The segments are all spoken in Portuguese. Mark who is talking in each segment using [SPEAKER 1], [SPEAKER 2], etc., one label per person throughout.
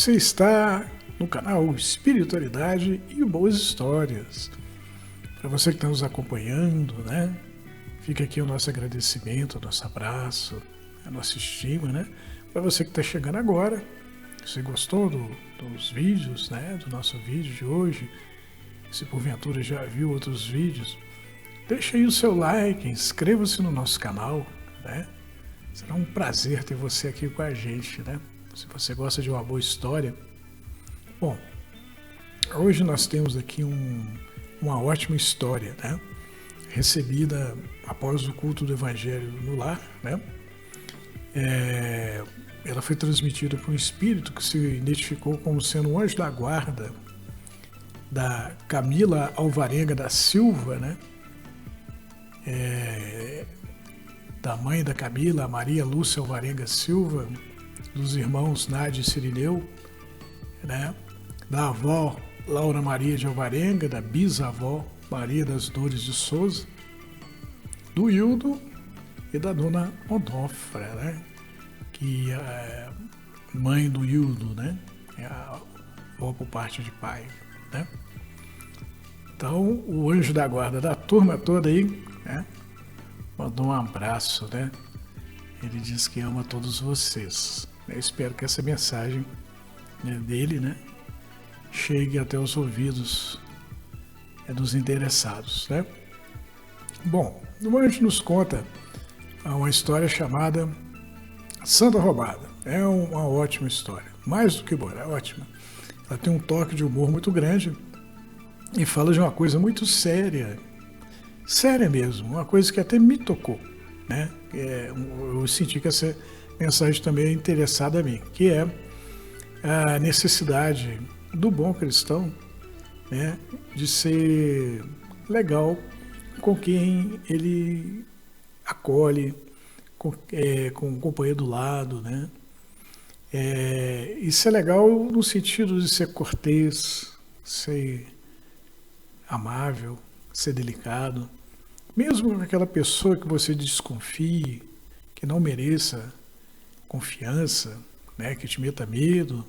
[SPEAKER 1] Você está no canal Espiritualidade e Boas Histórias. Para você que está nos acompanhando, né? Fica aqui o nosso agradecimento, o nosso abraço, a nossa estima, né? Para você que está chegando agora, você gostou dos vídeos, né? Do nosso vídeo de hoje, se porventura já viu outros vídeos, deixa aí o seu like, inscreva-se no nosso canal, né? Será um prazer ter você aqui com a gente, né? Se você gosta de uma boa história. Bom, hoje nós temos aqui uma ótima história, né? Recebida após o culto do Evangelho no lar, né? Ela foi transmitida por um espírito que se identificou como sendo um anjo da guarda da Camila Alvarenga da Silva, né? Da mãe da Camila, Maria Lúcia Alvarenga Silva, dos irmãos Nádia e Cirineu, né? Da avó Laura Maria de Alvarenga, da bisavó Maria das Dores de Souza, do Hildo e da dona Onofra, né? Que é mãe do Hildo, né? É a avó por parte de pai, né? Então, o anjo da guarda da turma toda aí, né? Mandou um abraço, né? Ele diz que ama todos vocês. Eu espero que essa mensagem, né, dele, né, chegue até os ouvidos dos interessados, né? Bom, o anjo nos conta uma história chamada Santa Roubada. É uma ótima história, mais do que boa, é ótima. Ela tem um toque de humor muito grande e fala de uma coisa muito séria, séria mesmo, uma coisa que até me tocou, né? Eu senti que essa mensagem também é interessada a mim, que é a necessidade do bom cristão, né, de ser legal com quem ele acolhe, com o companheiro do lado, né? Isso é legal no sentido de ser cortês, ser amável, ser delicado, mesmo com aquela pessoa que você desconfie, que não mereça confiança, né, que te meta medo,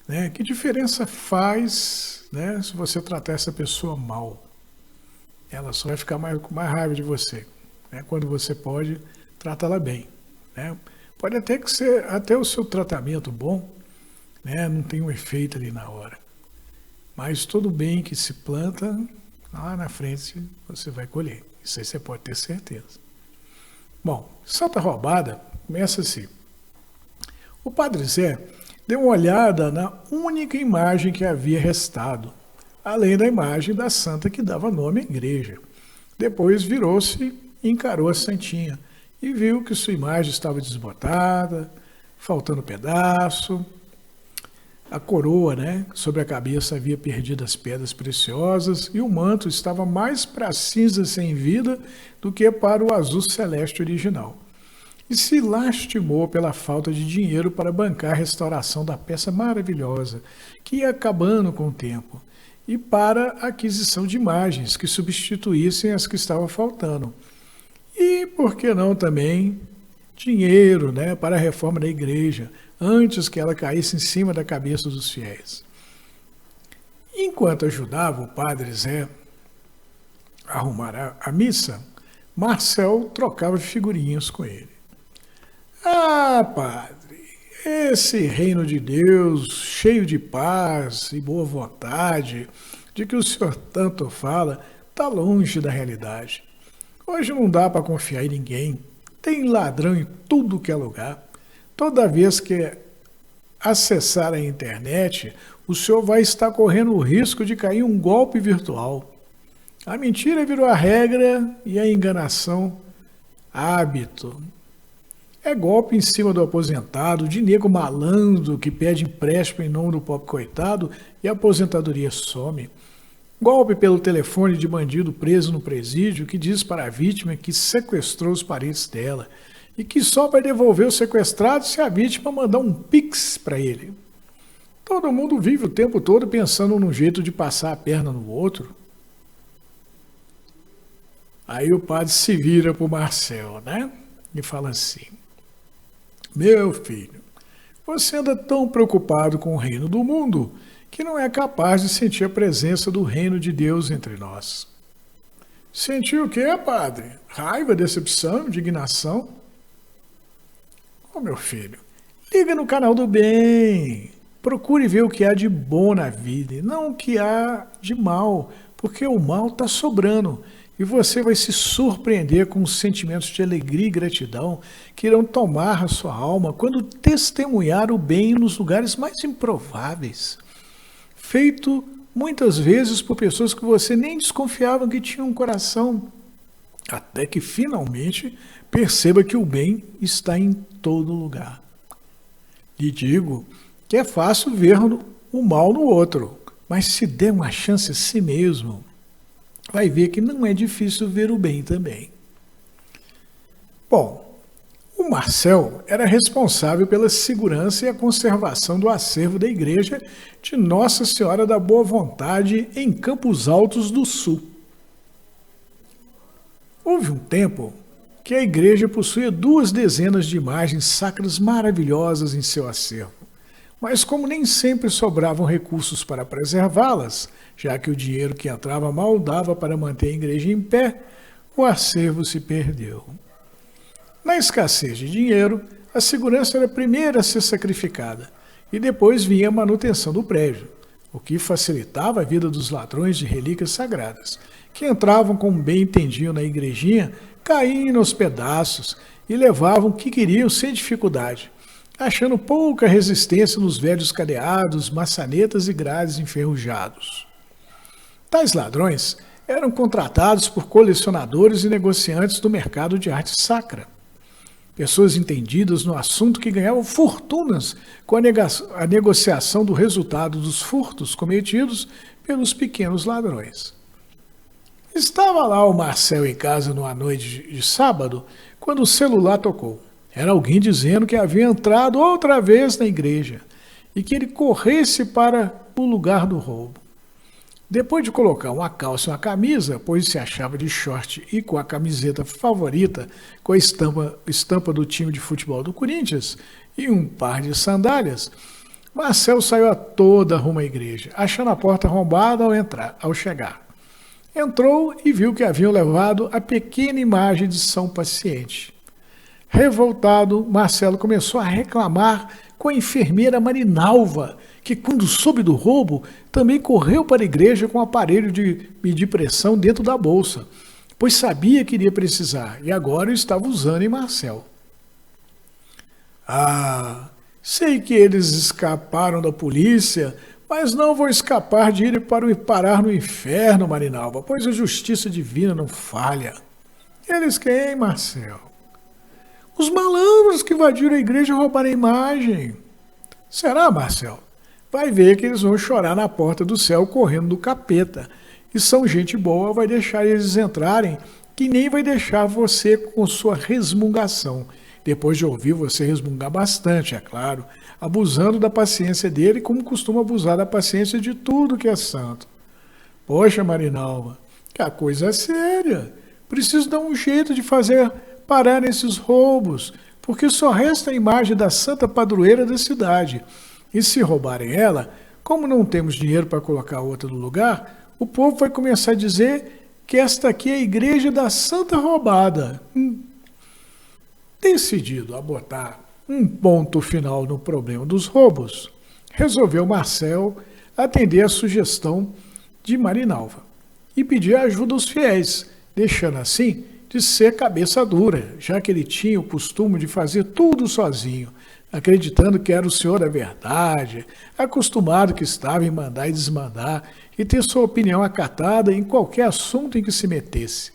[SPEAKER 1] né? Que diferença faz, né, se você tratar essa pessoa mal? Ela só vai ficar com mais raiva de você, né, quando você pode tratá-la bem, né? Pode até até o seu tratamento bom, né, não tem um efeito ali na hora, mas todo bem que se planta, lá na frente você vai colher. Isso aí você pode ter certeza. Bom, Santa Roubada começa assim. O Padre Zé deu uma olhada na única imagem que havia restado, além da imagem da santa que dava nome à igreja. Depois virou-se e encarou a santinha e viu que sua imagem estava desbotada, faltando pedaço. A coroa, né, sobre a cabeça havia perdido as pedras preciosas e o manto estava mais para a cinza sem vida do que para o azul celeste original. E se lastimou pela falta de dinheiro para bancar a restauração da peça maravilhosa, que ia acabando com o tempo, e para a aquisição de imagens que substituíssem as que estavam faltando. E, por que não também, dinheiro, né, para a reforma da igreja, antes que ela caísse em cima da cabeça dos fiéis. Enquanto ajudava o Padre Zé a arrumar a missa, Marcel trocava figurinhas com ele. Ah, padre, esse reino de Deus, cheio de paz e boa vontade, de que o senhor tanto fala, está longe da realidade. Hoje não dá para confiar em ninguém. Tem ladrão em tudo que é lugar. Toda vez que acessar a internet, o senhor vai estar correndo o risco de cair um golpe virtual. A mentira virou a regra e a enganação hábito. É golpe em cima do aposentado, de nego malandro que pede empréstimo em nome do pobre coitado e a aposentadoria some. Golpe pelo telefone de bandido preso no presídio que diz para a vítima que sequestrou os parentes dela e que só vai devolver o sequestrado se a vítima mandar um pix para ele. Todo mundo vive o tempo todo pensando num jeito de passar a perna no outro. Aí o padre se vira para o Marcel, né? E fala assim: meu filho, Você anda tão preocupado com o reino do mundo que não é capaz de sentir a presença do reino de Deus entre nós. Sentir o quê, padre? Raiva, decepção, indignação? Ô, meu filho, liga no canal do bem. Procure ver o que há de bom na vida e não o que há de mal, porque o mal está sobrando e você vai se surpreender com os sentimentos de alegria e gratidão que irão tomar a sua alma quando testemunhar o bem nos lugares mais improváveis, feito muitas vezes por pessoas que você nem desconfiava que tinham um coração, até que finalmente perceba que o bem está em todo lugar. Lhe digo que é fácil ver o mal no outro, mas se der uma chance a si mesmo, vai ver que não é difícil ver o bem também. Bom, o Marcel era responsável pela segurança e a conservação do acervo da igreja de Nossa Senhora da Boa Vontade em Campos Altos do Sul. Houve um tempo que a igreja possuía 2 dezenas de imagens sacras maravilhosas em seu acervo, mas como nem sempre sobravam recursos para preservá-las, já que o dinheiro que entrava mal dava para manter a igreja em pé, o acervo se perdeu. Na escassez de dinheiro, a segurança era a primeira a ser sacrificada e depois vinha a manutenção do prédio, o que facilitava a vida dos ladrões de relíquias sagradas, que entravam como bem entendiam na igrejinha, caíam aos pedaços e levavam o que queriam sem dificuldade, achando pouca resistência nos velhos cadeados, maçanetas e grades enferrujados. Tais ladrões eram contratados por colecionadores e negociantes do mercado de arte sacra. Pessoas entendidas no assunto que ganhavam fortunas com a negociação do resultado dos furtos cometidos pelos pequenos ladrões. Estava lá o Marcel em casa numa noite de sábado, quando o celular tocou. Era alguém dizendo que havia entrado outra vez na igreja e que ele corresse para o lugar do roubo. Depois de colocar uma calça e uma camisa, pois se achava de short e com a camiseta favorita, com a estampa do time de futebol do Corinthians e um par de sandálias, Marcel saiu a toda rumo à igreja, achando a porta arrombada ao chegar. Entrou e viu que haviam levado a pequena imagem de São Paciente. Revoltado, Marcelo começou a reclamar com a enfermeira Marinalva, que quando soube do roubo, também correu para a igreja com o aparelho de medir pressão dentro da bolsa, pois sabia que iria precisar e agora estava usando em Marcel. Ah, sei que eles escaparam da polícia, mas não vou escapar de ir parar no inferno, Marinalva, pois a justiça divina não falha. Eles quem, Marcel? Os malandros que invadiram a igreja e roubaram a imagem. Será, Marcel? Vai ver que eles vão chorar na porta do céu correndo do capeta. E São gente boa, vai deixar eles entrarem, que nem vai deixar você com sua resmungação. Depois de ouvir você resmungar bastante, é claro, abusando da paciência dele, como costuma abusar da paciência de tudo que é santo. Poxa, Marinalva, que a coisa é séria. Preciso dar um jeito de fazer parar esses roubos, porque só resta a imagem da santa padroeira da cidade. E se roubarem ela, como não temos dinheiro para colocar outra no lugar, o povo vai começar a dizer que esta aqui é a igreja da santa roubada. Decidido a botar um ponto final no problema dos roubos, resolveu Marcel atender a sugestão de Marinalva e pedir ajuda aos fiéis, deixando assim de ser cabeça dura, já que ele tinha o costume de fazer tudo sozinho, acreditando que era o senhor da verdade, acostumado que estava em mandar e desmandar e ter sua opinião acatada em qualquer assunto em que se metesse.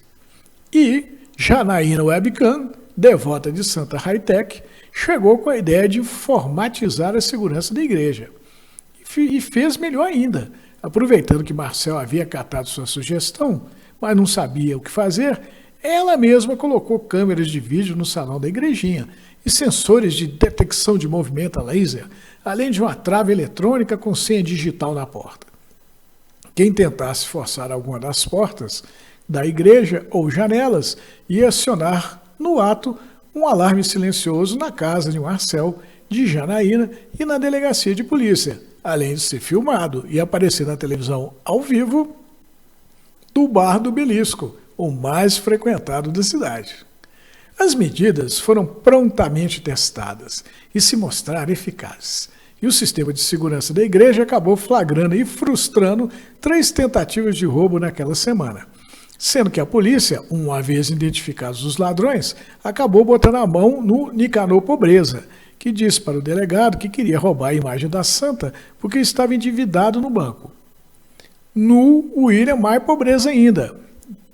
[SPEAKER 1] E Janaína Webcam, devota de Santa Hightech, chegou com a ideia de informatizar a segurança da igreja. E fez melhor ainda, aproveitando que Marcel havia acatado sua sugestão, mas não sabia o que fazer, ela mesma colocou câmeras de vídeo no salão da igrejinha e sensores de detecção de movimento a laser, além de uma trave eletrônica com senha digital na porta. Quem tentasse forçar alguma das portas da igreja ou janelas ia acionar no ato um alarme silencioso na casa de Marcel, de Janaína e na delegacia de polícia, além de ser filmado e aparecer na televisão ao vivo do Bar do Belisco, o mais frequentado da cidade. As medidas foram prontamente testadas e se mostraram eficazes. E o sistema de segurança da igreja acabou flagrando e frustrando 3 tentativas de roubo naquela semana. Sendo que a polícia, uma vez identificados os ladrões, acabou botando a mão no Nicanor Pobreza, que disse para o delegado que queria roubar a imagem da santa porque estava endividado no banco. No William mais pobreza ainda,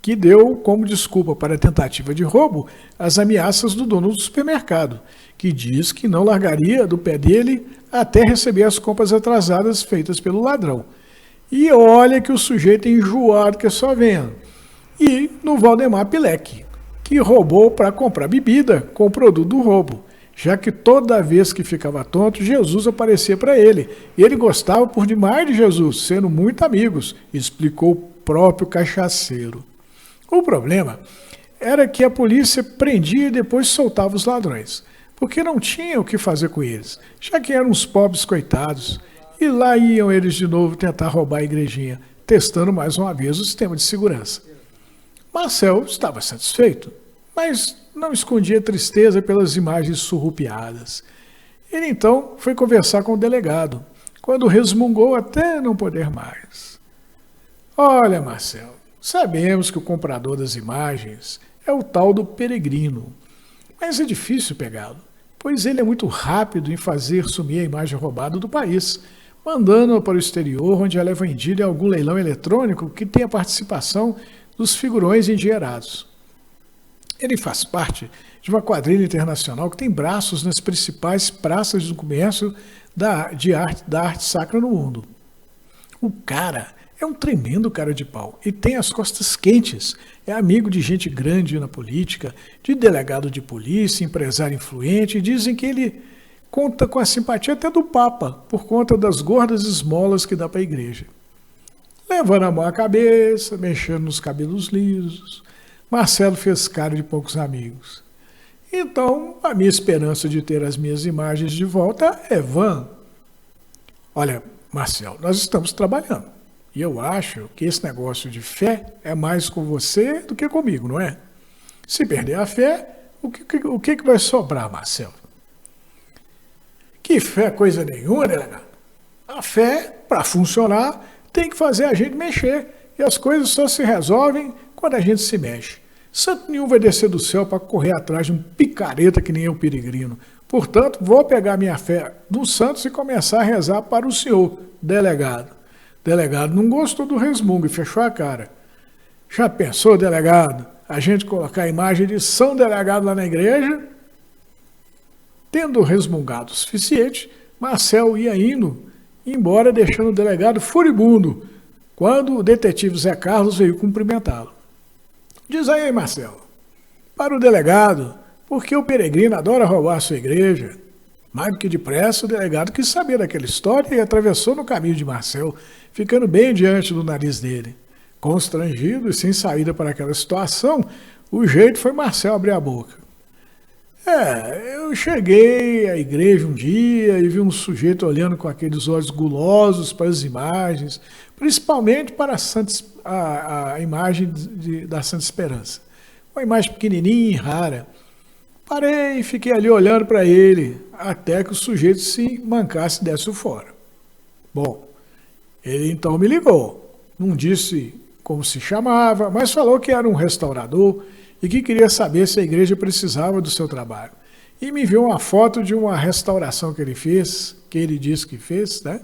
[SPEAKER 1] que deu como desculpa para a tentativa de roubo as ameaças do dono do supermercado, que diz que não largaria do pé dele até receber as compras atrasadas feitas pelo ladrão. E olha que o sujeito é enjoado que é só vendo. E no Valdemar Pilek, que roubou para comprar bebida com o produto do roubo, já que toda vez que ficava tonto, Jesus aparecia para ele. E ele gostava por demais de Jesus, sendo muito amigos, explicou o próprio cachaceiro. O problema era que a polícia prendia e depois soltava os ladrões, porque não tinha o que fazer com eles, já que eram uns pobres coitados. E lá iam eles de novo tentar roubar a igrejinha, testando mais uma vez o sistema de segurança. Marcel estava satisfeito, mas não escondia tristeza pelas imagens surrupiadas. Ele então foi conversar com o delegado, quando resmungou até não poder mais. Olha, Marcel, sabemos que o comprador das imagens é o tal do Peregrino, mas é difícil pegá-lo, pois ele é muito rápido em fazer sumir a imagem roubada do país, mandando-a para o exterior, onde ela é vendida em algum leilão eletrônico que tem a participação dos figurões endinheirados. Ele faz parte de uma quadrilha internacional que tem braços nas principais praças do comércio da arte sacra no mundo. O cara é um tremendo cara de pau e tem as costas quentes. É amigo de gente grande na política, de delegado de polícia, empresário influente, e dizem que ele conta com a simpatia até do Papa, por conta das gordas esmolas que dá para a igreja. Levando a mão à cabeça, mexendo nos cabelos lisos, Marcelo fez cara de poucos amigos. Então, a minha esperança de ter as minhas imagens de volta é vã. Olha, Marcelo, nós estamos trabalhando. E eu acho que esse negócio de fé é mais com você do que comigo, não é? Se perder a fé, o que vai sobrar, Marcelo? Que fé coisa nenhuma, delegado. A fé, para funcionar, tem que fazer a gente mexer. E as coisas só se resolvem quando a gente se mexe. Santo nenhum vai descer do céu para correr atrás de um picareta que nem eu, Peregrino. Portanto, vou pegar minha fé dos santos e começar a rezar para o senhor, delegado. O delegado não gostou do resmungo e fechou a cara. Já pensou, delegado, a gente colocar a imagem de São Delegado lá na igreja? Tendo resmungado o suficiente, Marcel ia indo embora, deixando o delegado furibundo, quando o detetive Zé Carlos veio cumprimentá-lo. Diz aí, Marcelo, para o delegado, por que o Peregrino adora roubar a sua igreja? Mais do que depressa, o delegado quis saber daquela história e atravessou no caminho de Marcel, ficando bem diante do nariz dele. Constrangido e sem saída para aquela situação, o jeito foi Marcel abrir a boca. Eu cheguei à igreja um dia e vi um sujeito olhando com aqueles olhos gulosos para as imagens, principalmente para a imagem da Santa Esperança. Uma imagem pequenininha e rara. Parei e fiquei ali olhando para ele, até que o sujeito se mancasse e desse fora. Bom, ele então me ligou. Não disse como se chamava, mas falou que era um restaurador e que queria saber se a igreja precisava do seu trabalho. E me enviou uma foto de uma restauração que ele fez, que ele disse que fez, né?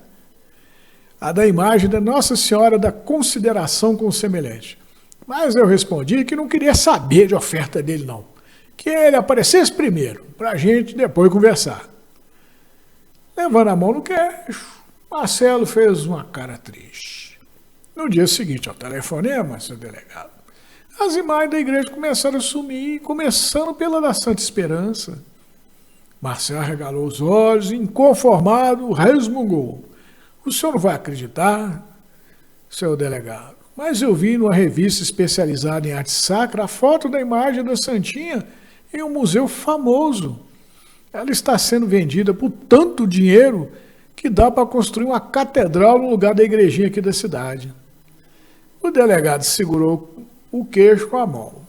[SPEAKER 1] A da imagem da Nossa Senhora da Consideração com o Semelhante. Mas eu respondi que não queria saber de oferta dele, não. Que ele aparecesse primeiro, para a gente depois conversar. Levando a mão no queixo, Marcelo fez uma cara triste. No dia seguinte ao telefonema, seu delegado, as imagens da igreja começaram a sumir, começando pela da Santa Esperança. Marcelo arregalou os olhos, inconformado, resmungou. O senhor não vai acreditar, seu delegado, mas eu vi numa revista especializada em arte sacra a foto da imagem da Santinha em um museu famoso. ela está sendo vendida por tanto dinheiro que dá para construir uma catedral no lugar da igrejinha aqui da cidade. O delegado segurou o queixo com a mão.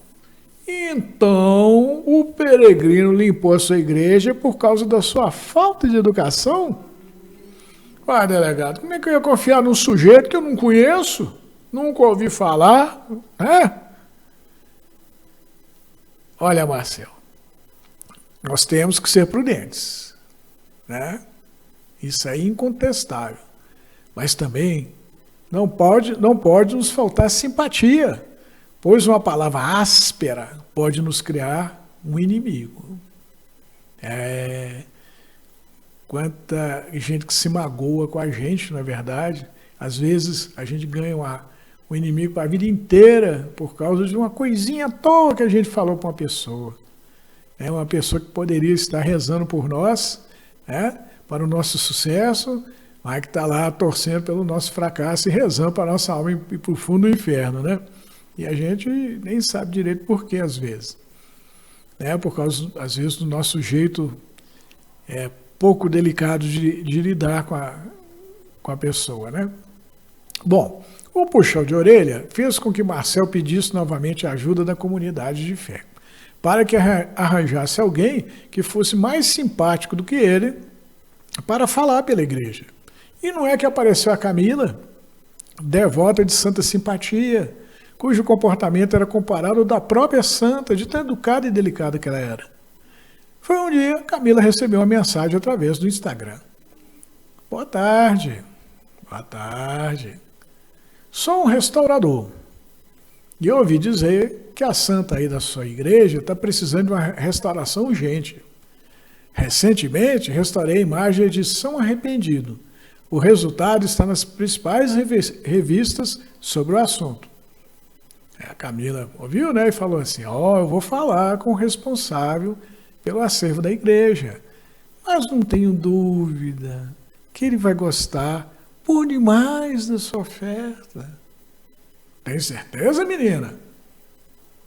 [SPEAKER 1] Então, o Peregrino limpou a sua igreja por causa da sua falta de educação? Ah, delegado, como é que eu ia confiar num sujeito que eu não conheço? Nunca ouvi falar? Olha, Marcelo, nós temos que ser prudentes, né? Isso é incontestável. Mas também não pode nos faltar simpatia, pois uma palavra áspera pode nos criar um inimigo. Quanta gente que se magoa com a gente, não é verdade? Às vezes a gente ganha um inimigo para a vida inteira por causa de uma coisinha à toa que a gente falou para uma pessoa. É uma pessoa que poderia estar rezando por nós, né, para o nosso sucesso, mas que está lá torcendo pelo nosso fracasso e rezando para a nossa alma ir para o fundo do inferno, né? E a gente nem sabe direito por quê, às vezes. Por causa, às vezes, do nosso jeito pouco delicado de lidar com a pessoa, né? Bom, o puxão de orelha fez com que Marcel pedisse novamente a ajuda da comunidade de fé, para que arranjasse alguém que fosse mais simpático do que ele para falar pela igreja. E não é que apareceu a Camila, devota de santa simpatia, cujo comportamento era comparado ao da própria santa, de tão educada e delicada que ela era. Foi um dia, Camila recebeu uma mensagem através do Instagram. Boa tarde. Boa tarde. Sou um restaurador. E eu ouvi dizer que a santa aí da sua igreja está precisando de uma restauração urgente. Recentemente, restaurei a imagem de São Arrependido. O resultado está nas principais revistas sobre o assunto. A Camila ouviu, né, e falou assim, eu vou falar com o responsável pelo acervo da igreja, mas não tenho dúvida que ele vai gostar por demais da sua oferta. Tem certeza, menina?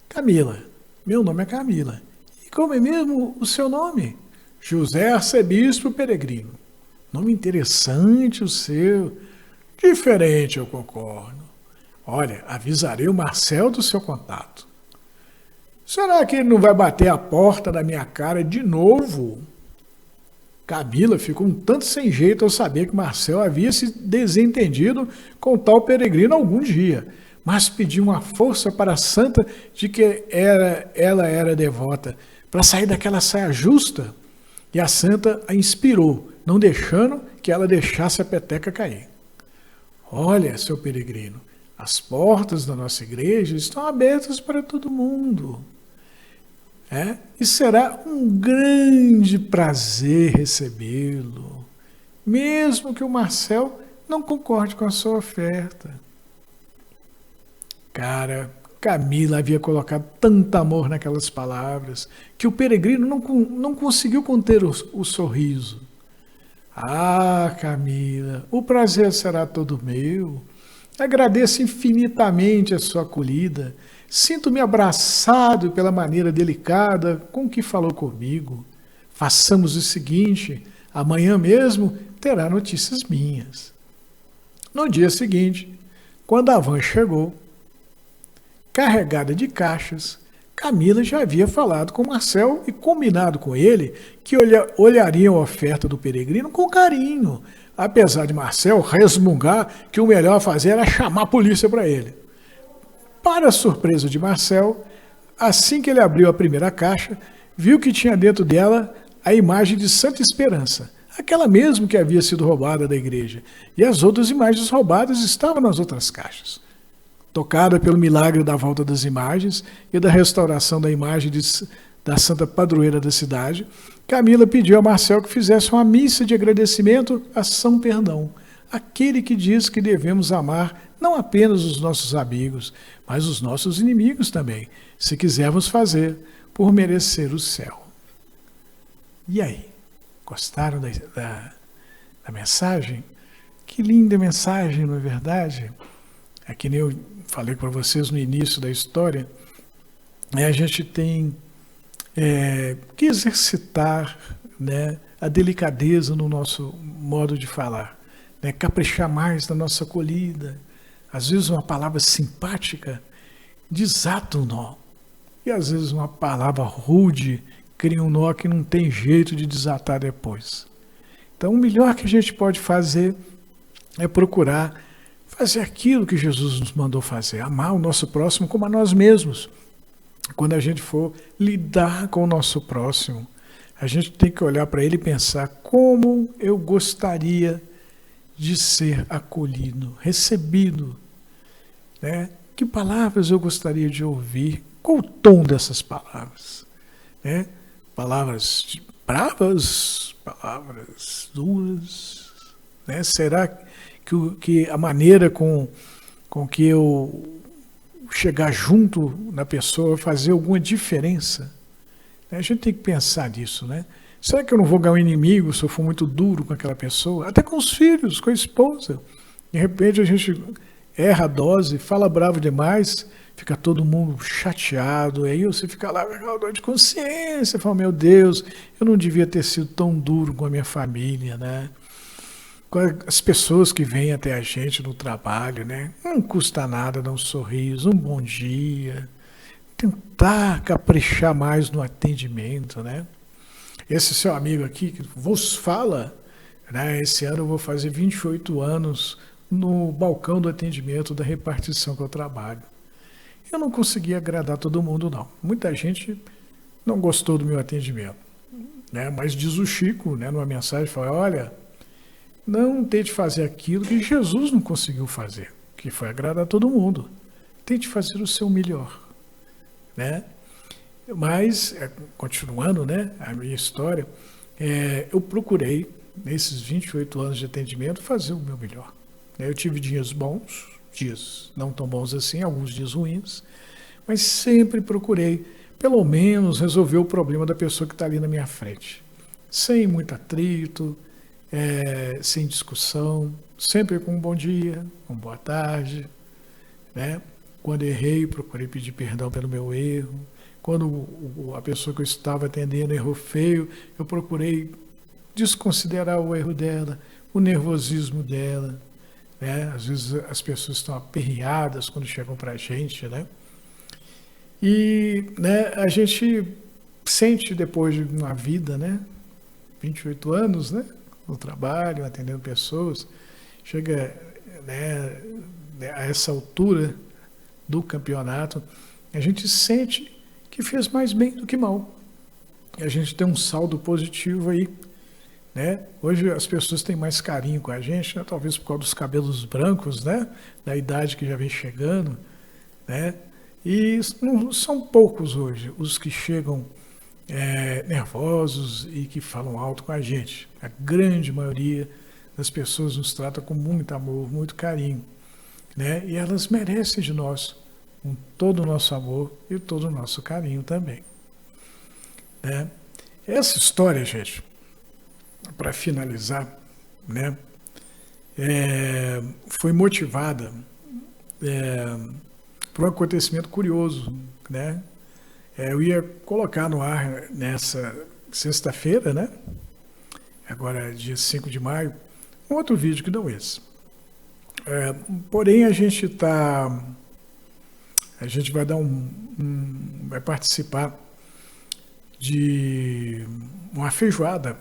[SPEAKER 1] Camila. Meu nome é Camila. E como é mesmo o seu nome? José Arcebispo Peregrino. Nome interessante o seu. Diferente, eu concordo. Olha, avisarei o Marcel do seu contato. Será que ele não vai bater a porta da minha cara de novo? Camila ficou um tanto sem jeito ao saber que Marcel havia se desentendido com o tal Peregrino algum dia, mas pediu uma força para a santa de que ela era devota, para sair daquela saia justa. E a santa a inspirou, não deixando que ela deixasse a peteca cair. Olha, seu Peregrino, as portas da nossa igreja estão abertas para todo mundo. E será um grande prazer recebê-lo, mesmo que o Marcel não concorde com a sua oferta. Cara, Camila havia colocado tanto amor naquelas palavras que o Peregrino não conseguiu conter o sorriso. Ah, Camila, o prazer será todo meu. Agradeço infinitamente a sua acolhida. Sinto-me abraçado pela maneira delicada com que falou comigo. Façamos o seguinte, amanhã mesmo terá notícias minhas. No dia seguinte, quando a van chegou, carregada de caixas, Camila já havia falado com Marcel e combinado com ele que olhariam a oferta do Peregrino com carinho, apesar de Marcel resmungar que o melhor a fazer era chamar a polícia para ele. Para a surpresa de Marcel, assim que ele abriu a primeira caixa, viu que tinha dentro dela a imagem de Santa Esperança, aquela mesmo que havia sido roubada da igreja, e as outras imagens roubadas estavam nas outras caixas. Tocada pelo milagre da volta das imagens e da restauração da imagem da Santa Padroeira da cidade, Camila pediu a Marcel que fizesse uma missa de agradecimento a São Perdão, aquele que diz que devemos amar não apenas os nossos amigos, mas os nossos inimigos também, se quisermos fazer por merecer o céu. E aí, gostaram da mensagem? Que linda mensagem, não é verdade? É que nem eu falei para vocês no início da história, a gente tem que exercitar né, a delicadeza no nosso modo de falar, né, caprichar mais na nossa acolhida. Às vezes uma palavra simpática desata um nó. E às vezes uma palavra rude cria um nó que não tem jeito de desatar depois. Então o melhor que a gente pode fazer é procurar fazer aquilo que Jesus nos mandou fazer, amar o nosso próximo como a nós mesmos. Quando a gente for lidar com o nosso próximo, a gente tem que olhar para ele e pensar como eu gostaria de ser acolhido, recebido, né? Que palavras eu gostaria de ouvir? Qual o tom dessas palavras? Né? Palavras bravas, palavras duras, né? Será que a maneira com que eu chegar junto na pessoa vai fazer alguma diferença? A gente tem que pensar nisso, né? Será que eu não vou ganhar um inimigo se eu for muito duro com aquela pessoa? Até com os filhos, com a esposa. De repente a gente erra a dose, fala bravo demais, fica todo mundo chateado, aí você fica lá com aquela dor de consciência, fala, meu Deus, eu não devia ter sido tão duro com a minha família, né? Com as pessoas que vêm até a gente no trabalho, né? Não custa nada dar um sorriso, um bom dia, tentar caprichar mais no atendimento, né? Esse seu amigo aqui que vos fala, né? Esse ano eu vou fazer 28 anos no balcão do atendimento da repartição que eu trabalho. Eu não consegui agradar todo mundo, não. Muita gente não gostou do meu atendimento, né? Mas diz o Chico, né, numa mensagem, fala, olha, não tente fazer aquilo que Jesus não conseguiu fazer, que foi agradar todo mundo. Tente fazer o seu melhor, né? Mas, continuando, né, a minha história, eu procurei, nesses 28 anos de atendimento, fazer o meu melhor. Eu tive dias bons, dias não tão bons assim, alguns dias ruins, mas sempre procurei, pelo menos, resolver o problema da pessoa que está ali na minha frente. Sem muito atrito, sem discussão, sempre com um bom dia, uma boa tarde, né? Quando errei, procurei pedir perdão pelo meu erro. Quando a pessoa que eu estava atendendo errou feio, eu procurei desconsiderar o erro dela, o nervosismo dela, né? Às vezes as pessoas estão aperreadas quando chegam para a gente, né? E, né, a gente sente depois de uma vida, né? 28 anos, né? No trabalho, atendendo pessoas, chega, né, a essa altura do campeonato, a gente sente que fez mais bem do que mal. E a gente tem um saldo positivo aí, né? Hoje as pessoas têm mais carinho com a gente, né? Talvez por causa dos cabelos brancos, né? Da idade que já vem chegando, né? E não são poucos hoje os que chegam nervosos e que falam alto com a gente. A grande maioria das pessoas nos trata com muito amor, muito carinho, né? E elas merecem de nós com todo o nosso amor e todo o nosso carinho também, né? Essa história, gente, para finalizar, né, foi motivada por um acontecimento curioso, né? Eu ia colocar no ar nessa sexta-feira, né? Agora, dia 5 de maio, um outro vídeo que não esse. Porém, a gente vai dar vai participar de uma feijoada,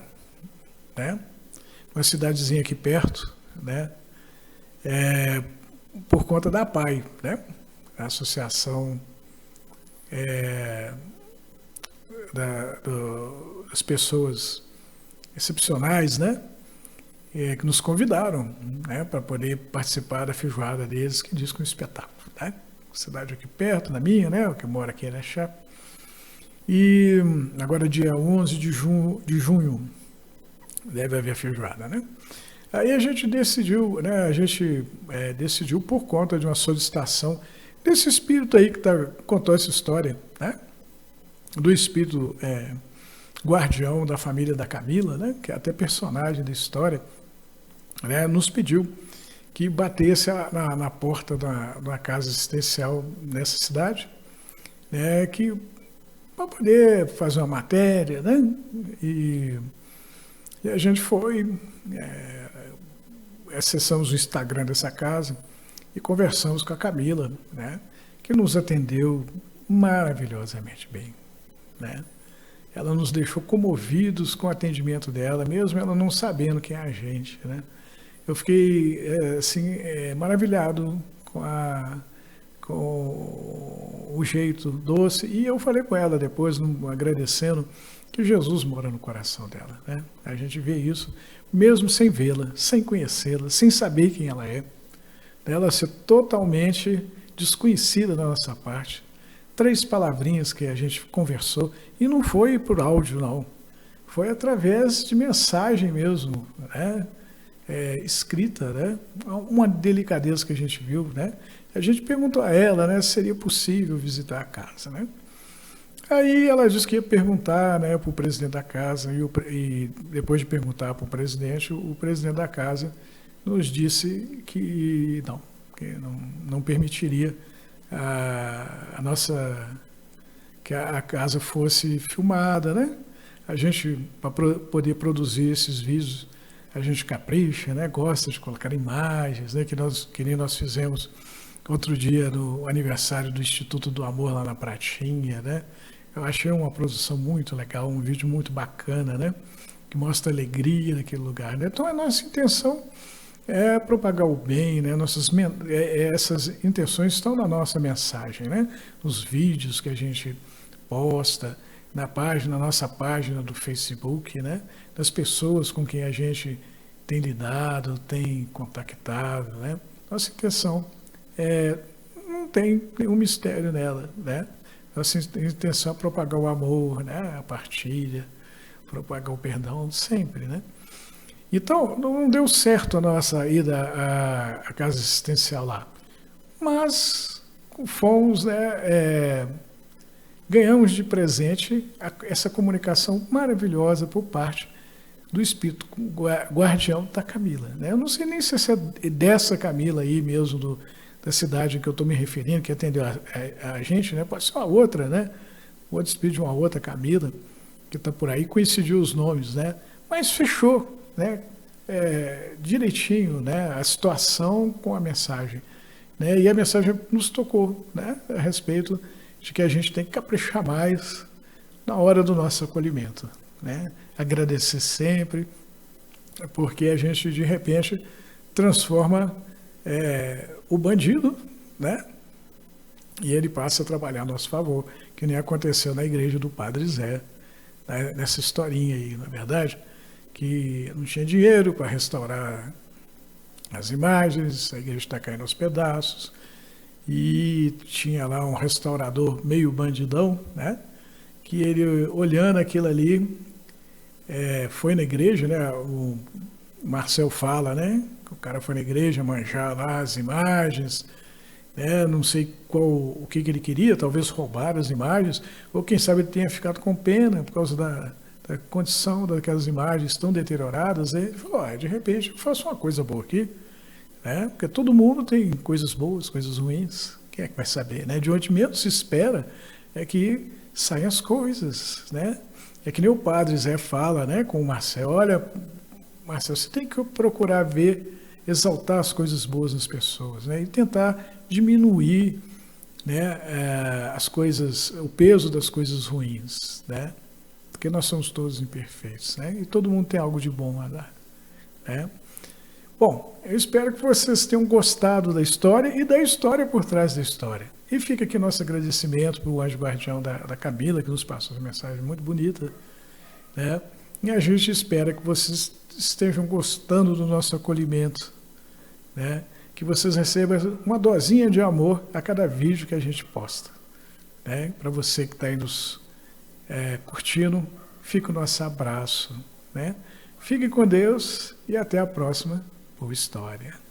[SPEAKER 1] né? Uma cidadezinha aqui perto, né? Por conta da APAI, né? A Associação das Pessoas Excepcionais, né? Que nos convidaram, né, para poder participar da feijoada deles, que diz que é um espetáculo, né? Cidade aqui perto, da minha, né? Que mora aqui em Araxá. E agora, dia 11 de junho, deve haver a feijoada, né? Aí a gente decidiu, né? Decidiu por conta de uma solicitação desse espírito aí que contou essa história, né? Do espírito guardião da família da Camila, né? Que é até personagem da história, né? Nos pediu que batesse na porta de uma casa assistencial nessa cidade, né? Para poder fazer uma matéria, né? E E a gente foi, acessamos o Instagram dessa casa e conversamos com a Camila, né, que nos atendeu maravilhosamente bem, né? Ela nos deixou comovidos com o atendimento dela, mesmo ela não sabendo quem é a gente, né? Eu fiquei assim, maravilhado com o jeito doce, e eu falei com ela depois, agradecendo, que Jesus mora no coração dela, né? A gente vê isso, mesmo sem vê-la, sem conhecê-la, sem saber quem ela é, ela ser totalmente desconhecida da nossa parte. 3 palavrinhas que a gente conversou, e não foi por áudio, não. Foi através de mensagem mesmo, né? Escrita, né? Uma delicadeza que a gente viu, né? A gente perguntou a ela, né, se seria possível visitar a casa, né? Aí ela disse que ia perguntar, né, para o presidente da casa, e depois de perguntar para o presidente da casa nos disse que não permitiria que a casa fosse filmada, né? A gente, para poder produzir esses vídeos, a gente capricha, né? Gosta de colocar imagens, né? Que nem nós fizemos outro dia no aniversário do Instituto do Amor lá na Pratinha, né? Eu achei uma produção muito legal, um vídeo muito bacana, né? Que mostra a alegria daquele lugar, né? Então a nossa intenção é propagar o bem, né? Essas intenções estão na nossa mensagem, né? Nos vídeos que a gente posta, na nossa página do Facebook, né? Das pessoas com quem a gente tem lidado, tem contactado, né? Nossa intenção não tem nenhum mistério nela, né? Nossa intenção é propagar o amor, né? A partilha, propagar o perdão sempre, né? Então, não deu certo a nossa ida à casa assistencial lá, mas fomos, né, ganhamos de presente essa comunicação maravilhosa por parte do espírito guardião da Camila, né? Eu não sei nem se é dessa Camila aí mesmo, da cidade em que eu estou me referindo, que atendeu a gente, né? Pode ser uma outra, né? Outro espírito de uma outra Camila, que está por aí, coincidiu os nomes, né? Mas fechou, né? Direitinho, né? A situação com a mensagem, né? E a mensagem nos tocou, né? A respeito de que a gente tem que caprichar mais na hora do nosso acolhimento, né? Agradecer sempre, porque a gente de repente transforma o bandido, né? E ele passa a trabalhar a nosso favor, que nem aconteceu na igreja do Padre Zé, né? Nessa historinha aí, na verdade, que não tinha dinheiro para restaurar as imagens, a igreja está caindo aos pedaços, e tinha lá um restaurador meio bandidão, né? Que ele, olhando aquilo ali, foi na igreja, né? O Marcel fala, né? Que o cara foi na igreja manjar lá as imagens, né? Não sei o que ele queria, talvez roubar as imagens, ou quem sabe ele tenha ficado com pena por causa da condição daquelas imagens tão deterioradas. Ele falou, de repente eu faço uma coisa boa aqui, né? Porque todo mundo tem coisas boas, coisas ruins, quem é que vai saber, né? De onde menos se espera é que saem as coisas, né? É que nem o Padre Zé fala, né, com o Marcel, olha, Marcel, você tem que procurar ver, exaltar as coisas boas nas pessoas, né? E tentar diminuir, né, as coisas, o peso das coisas ruins, né? Porque nós somos todos imperfeitos, né? E todo mundo tem algo de bom a dar, né? Bom, eu espero que vocês tenham gostado da história e da história por trás da história. E fica aqui nosso agradecimento para o anjo guardião da Camila, que nos passou uma mensagem muito bonita, né? E a gente espera que vocês estejam gostando do nosso acolhimento, né? Que vocês recebam uma dosinha de amor a cada vídeo que a gente posta, né? Para você que está aí nos curtindo, fica o nosso abraço, né? Fique com Deus e até a próxima Boa História.